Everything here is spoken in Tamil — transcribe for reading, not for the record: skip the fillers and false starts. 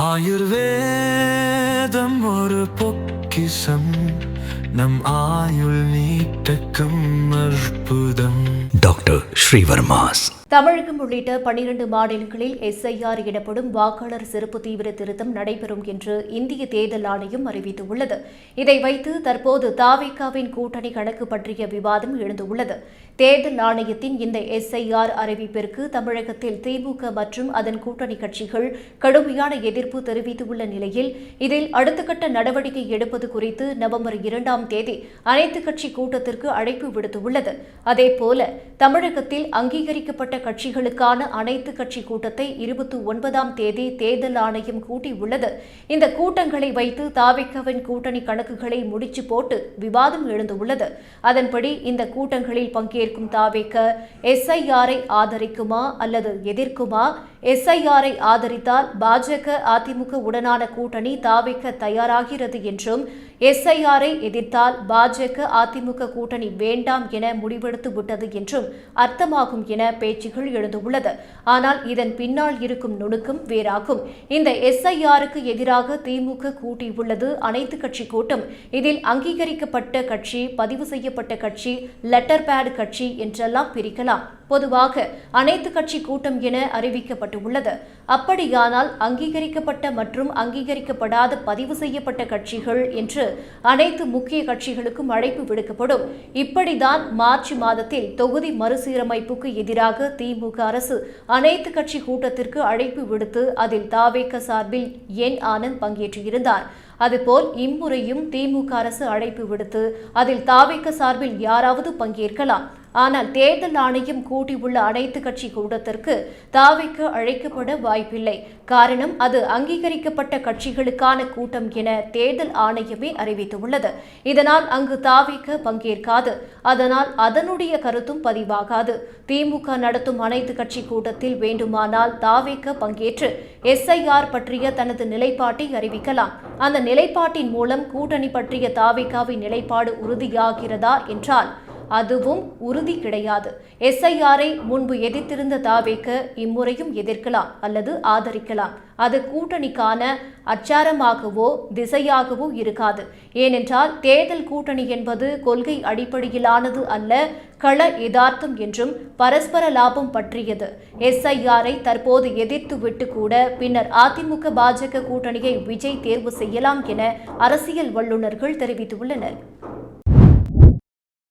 ஆயுர்வேதம் ஒரு பொக்கிஷம், நம் ஆயுள் நீட்டக்கும் அற்புதம். டாக்டர் ஸ்ரீவர்மாஸ். தமிழகம் உள்ளிட்ட 12 மாநிலங்களில் எஸ்ஐஆர் எனப்படும் வாக்காளர் சிறப்பு தீவிர திருத்தம் நடைபெறும் என்று இந்திய தேர்தல் ஆணையம் அறிவித்துள்ளது. இதை வைத்து தற்போது தாவேகாவின் கூட்டணி கணக்கு பற்றிய விவாதம் எழுந்துள்ளது. தேர்தல் ஆணையத்தின் இந்த எஸ்ஐஆர் அறிவிப்பிற்கு தமிழகத்தில் திமுக மற்றும் அதன் கூட்டணி கட்சிகள் கடுமையான எதிர்ப்பு தெரிவித்துள்ள நிலையில் இதில் அடுத்த கட்ட நடவடிக்கை எடுப்பது குறித்து நவம்பர் 2ஆம் தேதி அனைத்துக் கட்சி கூட்டத்திற்கு அழைப்பு விடுத்துள்ளது. அதேபோல தமிழகத்தில் அங்கீகரிக்கப்பட்ட கட்சிகளுக்கான அனைத்து கட்சி கூட்டத்தை 29ஆம் தேதி தேர்தல் ஆணையம் கூட்டியுள்ளது. இந்த கூட்டங்களை வைத்து தாவேகாவின் கூட்டணி கணக்குகளை முடிச்சு போட்டு விவாதம் எழுந்துள்ளது. அதன்படி இந்த கூட்டங்களில் பங்கேற்கும் தாவேகா எஸ்ஐஆரை ஆதரிக்குமா அல்லது எதிர்க்குமா? எஸ்ஐஆரை ஆதரித்தால் பாஜக அதிமுக உடனான கூட்டணி தாவேகா தயாராகிறது என்றும், எஸ்ஐஆரை எதிர்த்தால் பாஜக அதிமுக கூட்டணி வேண்டாம் என முடிவெடுத்து விட்டது என்றும் அர்த்தமாகும் என பேச்சுகள் எழுந்துள்ளது. ஆனால் இதன் பின்னால் இருக்கும் நுணுக்கம் வேறாகும். இந்த எஸ்ஐஆருக்கு எதிராக திமுக கூட்டியுள்ளது அனைத்து கட்சி கூட்டம். இதில் அங்கீகரிக்கப்பட்ட கட்சி, பதிவு செய்யப்பட்ட கட்சி, லெட்டர் பேட் கட்சி என்றெல்லாம் பிரிக்கலாம். பொதுவாக அனைத்து கட்சி கூட்டம் என அறிவிக்கப்பட்டுள்ளது. அப்படியானால் அங்கீகரிக்கப்பட்ட மற்றும் அங்கீகரிக்கப்படாத பதிவு செய்யப்பட்ட கட்சிகள் என்று அனைத்து முக்கிய கட்சிகளுக்கும் அழைப்பு விடுக்கப்படும். இப்படிதான் மார்ச் மாதத்தில் தொகுதி மறுசீரமைப்புக்கு எதிராக திமுக அரசு அனைத்து கட்சி கூட்டத்திற்கு அழைப்பு விடுத்து அதில் தாவேகா சார்பில் என் ஆனந்த் பங்கேற்றிருந்தார். அதுபோல் இம்முறையும் திமுக அரசு அழைப்பு விடுத்து அதில் தாவேகா சார்பில் யாராவது பங்கேற்கலாம். ஆனால் தேர்தல் ஆணையம் கூட்டியுள்ள அனைத்து கட்சி கூட்டத்திற்கு தாவேகா அழைக்கப்பட வாய்ப்பில்லை. காரணம், அது அங்கீகரிக்கப்பட்ட கட்சிகளுக்கான கூட்டம் என தேர்தல் ஆணையமே அறிவித்துள்ளது. இதனால் அங்கு தாவேகா பங்கேற்காது. அதனால் அதனுடைய கருத்தும் பதிவாகாது. திமுக நடத்தும் அனைத்து கட்சி கூட்டத்தில் வேண்டுமானால் தாவேகா பங்கேற்று எஸ்ஐஆர் பற்றிய தனது நிலைப்பாட்டை அறிவிக்கலாம். அந்த நிலைப்பாட்டின் மூலம் கூட்டணி பற்றிய தாவேகாவின் நிலைப்பாடு உறுதியாகிறதா என்றால் அதுவும் உறுதி கிடையாது. எஸ்ஐஆரை முன்பு எதிர்த்திருந்த தாவேகா இம்முறையும் எதிர்க்கலாம் அல்லது ஆதரிக்கலாம். அது கூட்டணிக்கான அச்சாரமாகவோ திசையாகவோ இருக்காது. ஏனென்றால் தேர்தல் கூட்டணி என்பது கொள்கை அடிப்படையிலானது அல்ல, கள யதார்த்தம் என்றும் பரஸ்பர லாபம் பற்றியது. எஸ்ஐஆரை தற்போது எதிர்த்துவிட்டு கூட பின்னர் அதிமுக பாஜக கூட்டணியை விஜய் தேர்வு செய்யலாம் என அரசியல் வல்லுநர்கள் தெரிவித்துள்ளனர்.